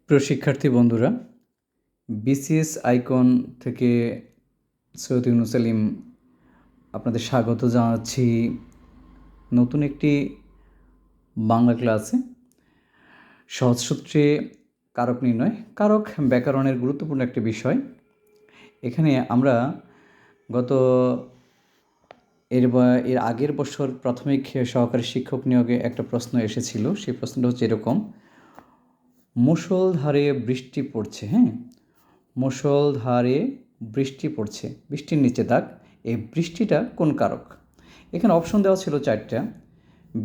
প্রিয় শিক্ষার্থী বন্ধুরা, বিসিএস আইকন থেকে সৈয়দ ইউনুস সেলিম আপনাদের স্বাগত জানাচ্ছি নতুন একটি বাংলা ক্লাসে। সহজ সূত্রে কারক নির্ণয়। কারক ব্যাকরণের গুরুত্বপূর্ণ একটি বিষয়। এখানে আমরা গত এর আগের বছর প্রাথমিক সহকারী শিক্ষক নিয়োগে একটা প্রশ্ন এসেছিল। সেই প্রশ্নটা হচ্ছে এরকম: মুষলধারে বৃষ্টি পড়ছে, মুষলধারে বৃষ্টি পড়ছে, বৃষ্টির নিচে দাগ, এই বৃষ্টিটা কোন কারক? এখানে অপশন দেওয়া ছিল 4টা: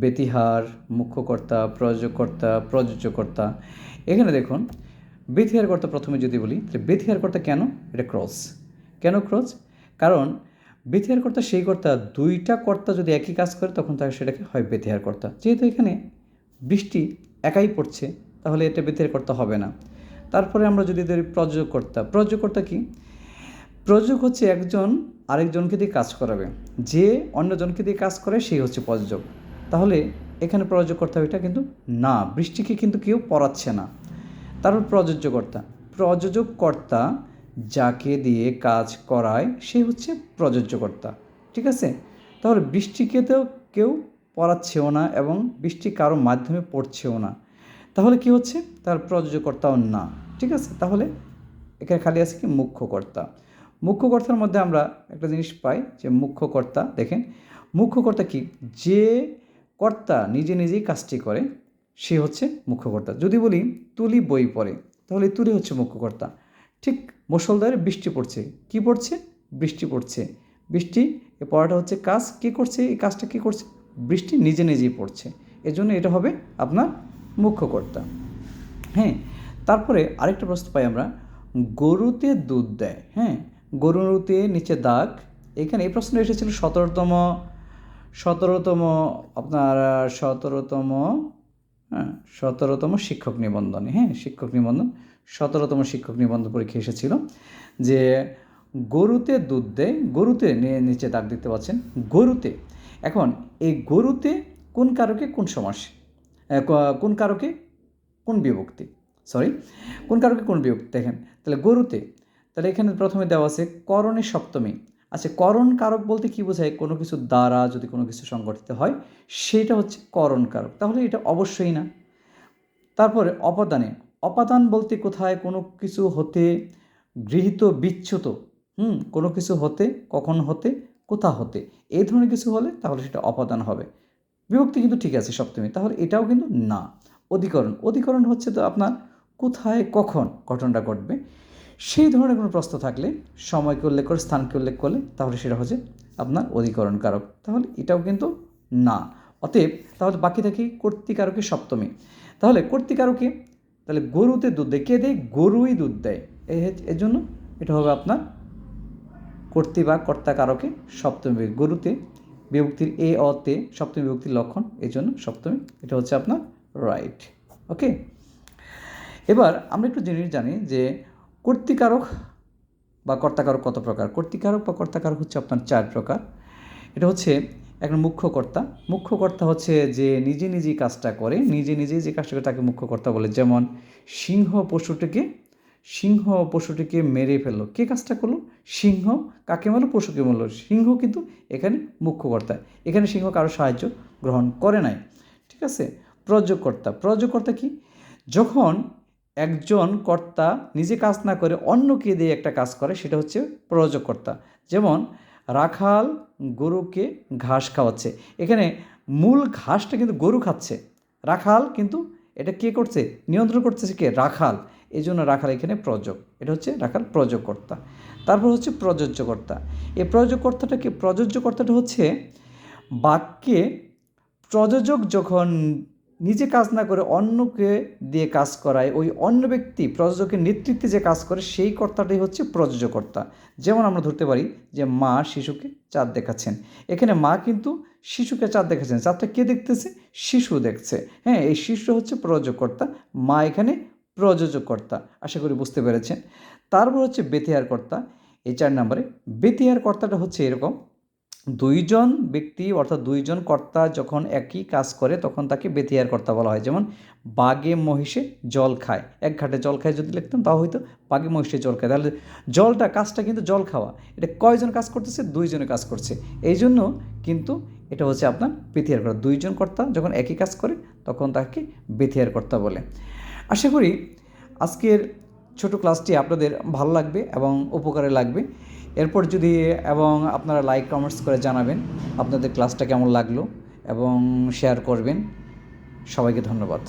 ব্যতিহার, মুখ্যকর্তা, প্রযোজকর্তা, প্রযোজ্যকর্তা। এখানে দেখুন, ব্যতিহারকর্তা প্রথমে যদি বলি, তাহলে ব্যতিহারকর্তা কেন? এটা ক্রস। কেন ক্রস? কারণ ব্যতিহারকর্তা সেই কর্তা, দুইটা কর্তা যদি একই কাজ করে তখন তাকে সেটাকে হয় ব্যতিহারকর্তা। যেহেতু এখানে বৃষ্টি একাই পড়ছে, তাহলে এটা ব্যতিহারকর্তা হবে না। তারপরে আমরা যদি ধরি প্রযোজকর্তা। প্রযোজকর্তা কি? প্রযোজক হচ্ছে একজন আরেকজনকে দিয়ে কাজ করাবে, যে অন্যজনকে দিয়ে কাজ করে সেই হচ্ছে প্রযোজক। তাহলে এখানে প্রযোজকর্তা এটা কিন্তু না, বৃষ্টিকে কিন্তু কেউ পড়াচ্ছে না। তারপর প্রযোজ্যকর্তা। প্রযোজককর্তা যাকে দিয়ে কাজ করায় সে হচ্ছে প্রযোজ্যকর্তা। ঠিক আছে? তাহলে বৃষ্টিকে তো কেউ পড়াচ্ছেও না এবং বৃষ্টি কারো মাধ্যমে পড়ছেও না, তাহলে কি হচ্ছে? তার প্রযোজকর্তাও না। ঠিক আছে? তাহলে এখানে খালি আছে কি? মুখ্যকর্তা। মুখ্যকর্তার মধ্যে আমরা একটা জিনিস পাই যে মুখ্যকর্তা, দেখেন মুখ্যকর্তা কি? যে কর্তা নিজে নিজেই কাজটি করে সে হচ্ছে মুখ্যকর্তা। যদি বলি তুলি বই পড়ে, তাহলে তুলি হচ্ছে মুখ্যকর্তা। ঠিক মুষলধারে বৃষ্টি পড়ছে, কি পড়ছে? বৃষ্টি পড়ছে। বৃষ্টি এ পড়াটা হচ্ছে কাজ, কে করছে? এই কাজটা কে করছে? বৃষ্টি নিজে নিজেই পড়ছে, এজন্য এটা হবে আপনার মুখ্যকর্তা। তারপরে আরেকটা প্রশ্ন পাই আমরা, গরুতে দুধ দেয়। গরুতে নিচে দাগ। এখানে এই প্রশ্ন এসেছিল 17তম আপনার 17তম শিক্ষক নিবন্ধনে। শিক্ষক নিবন্ধন 17তম শিক্ষক নিবন্ধন পরীক্ষা এসেছিল যে গরুতে দুধ দেয়, গরুতে নিচে দাগ দিতে পাচ্ছেন গরুতে। এখন এই গরুতে কোন কারকে কোন সমাস, কোন কারকে কোন বিভক্তি, কোন কারকে কোন বিভক্তি? দেখেন তাহলে গরুতে, তাহলে এখানে প্রথমে দেওয়া আছে করণে সপ্তমী। আচ্ছা, করণ কারক বলতে কি বোঝায়? কোনো কিছু দ্বারা যদি কোনো কিছু সংগঠিত হয় সেটা হচ্ছে করণ কারক, তাহলে এটা অবশ্যই না। তারপরে অপাদানে, অপাদান বলতে কোথায় কোনো কিছু হতে গৃহীত বিচ্যুত, কোনো কিছু হতে, কখন হতে, কোথা হতে, এই ধরনের কিছু হলে তাহলে সেটা অপাদান হবে। বিভক্তি কিন্তু ঠিক আছে সপ্তমী, তাহলে এটাও কিন্তু না। অধিকরণ, অধিকরণ হচ্ছে তো আপনার কোথায় কখন ঘটনাটা ঘটবে সেই ধরনের কোনো প্রশ্ন থাকলে সময়কে উল্লেখ করে স্থানকে উল্লেখ করলে তাহলে সেটা হচ্ছে আপনার অধিকরণ কারক, তাহলে এটাও কিন্তু না। অতএব তাহলে বাকি থাকে কর্তৃকারকের সপ্তমী। তাহলে কর্তৃকারকে, তাহলে গরুতে দুধ দেয়, কে দেয়? গরুই দুধ দেয়, এর জন্য এটা হবে আপনার কর্তৃ বা কর্তাকারকে সপ্তমী। গরুতে বিভক্তির এ অতে সপ্তমী বিভক্তির লক্ষণ, এই জন্য সপ্তমী, এটা হচ্ছে আপনার রাইট। ওকে, এবার আমরা একটু জিনিস জানি যে কর্তৃকারক বা কর্তাকারক কত প্রকার। কর্তৃকারক বা কর্তাকারক হচ্ছে আপনার 4 প্রকার। এটা হচ্ছে একটা মুখ্যকর্তা। মুখ্যকর্তা হচ্ছে যে নিজে নিজেই কাজটা করে, নিজে নিজেই যে কাজটা করে তাকে মুখ্যকর্তা বলে। যেমন সিংহ পশুটিকে মেরে ফেললো, কে কাজটা করলো? সিংহ। কাকে মারলো? পশুকে মারলো। সিংহ কিন্তু এখানে মুখ্যকর্তা, এখানে সিংহ কারো সাহায্য গ্রহণ করে নাই। ঠিক আছে? প্রযোজকর্তা, প্রযোজকর্তা কি? যখন একজন কর্তা নিজে কাজ না করে অন্যকে দিয়ে একটা কাজ করে সেটা হচ্ছে প্রযোজকর্তা। যেমন রাখাল গরুকে ঘাস খাওয়াচ্ছে, এখানে মূল ঘাসটা কিন্তু গরু খাচ্ছে, রাখাল কিন্তু এটা কে করছে? নিয়ন্ত্রণ করতেছে কে? রাখাল। এই জন্য রাখাল এখানে প্রযোজক, এটা হচ্ছে রাখাল প্রযোজকর্তা। তারপর হচ্ছে প্রযোজ্যকর্তা। এই প্রযোজ্যকর্তাটা হচ্ছে বাক্যে প্রযোজক যখন নিজে কাজ না করে অন্যকে দিয়ে কাজ করায়, ওই অন্য ব্যক্তি প্রযোজকের নেতৃত্বে যে কাজ করে সেই কর্তাটাই হচ্ছে প্রযোজকর্তা। যেমন আমরা ধরতে পারি যে মা শিশুকে চাঁদ দেখাচ্ছেন, এখানে মা কিন্তু শিশুকে চাঁদ দেখাচ্ছেন, চাঁদটা কে দেখতেছে? শিশু দেখছে। এই শিশু হচ্ছে প্রযোজকর্তা, মা এখানে প্রযোজকর্তা। আশা করি বুঝতে পেরেছেন। তারপর হচ্ছে ব্যতিহারকর্তা, এই 4 নম্বরে। ব্যতিহারকর্তাটা হচ্ছে এরকম দুইজন ব্যক্তি অর্থাৎ দুইজন কর্তা যখন একই কাজ করে তখন তাকে বেতিয়ার কর্তা বলা হয়। যেমন বাঘে মহিষে জল খায়, এক ঘাটে জল খায় যদি লিখতাম তাও হয়তো বাঘে মহিষে জল খায়। তাহলে কাজটা কিন্তু জল খাওয়া, এটা কয়জন কাজ করতেছে? দুইজনে কাজ করছে। এই জন্য কিন্তু এটা হচ্ছে আপনার বেতিয়ার কর্তা। দুইজন কর্তা যখন একই কাজ করে তখন তাকে বেতিয়ার কর্তা বলে। আশা করি আজকের ছোট ক্লাসটি আপনাদের ভালো লাগবে এবং উপকারে লাগবে। এরপর যদি এবং আপনারা লাইক কমেন্টস করে জানাবেন আপনাদের ক্লাসটা কেমন লাগলো এবং শেয়ার করবেন। সবাইকে ধন্যবাদ।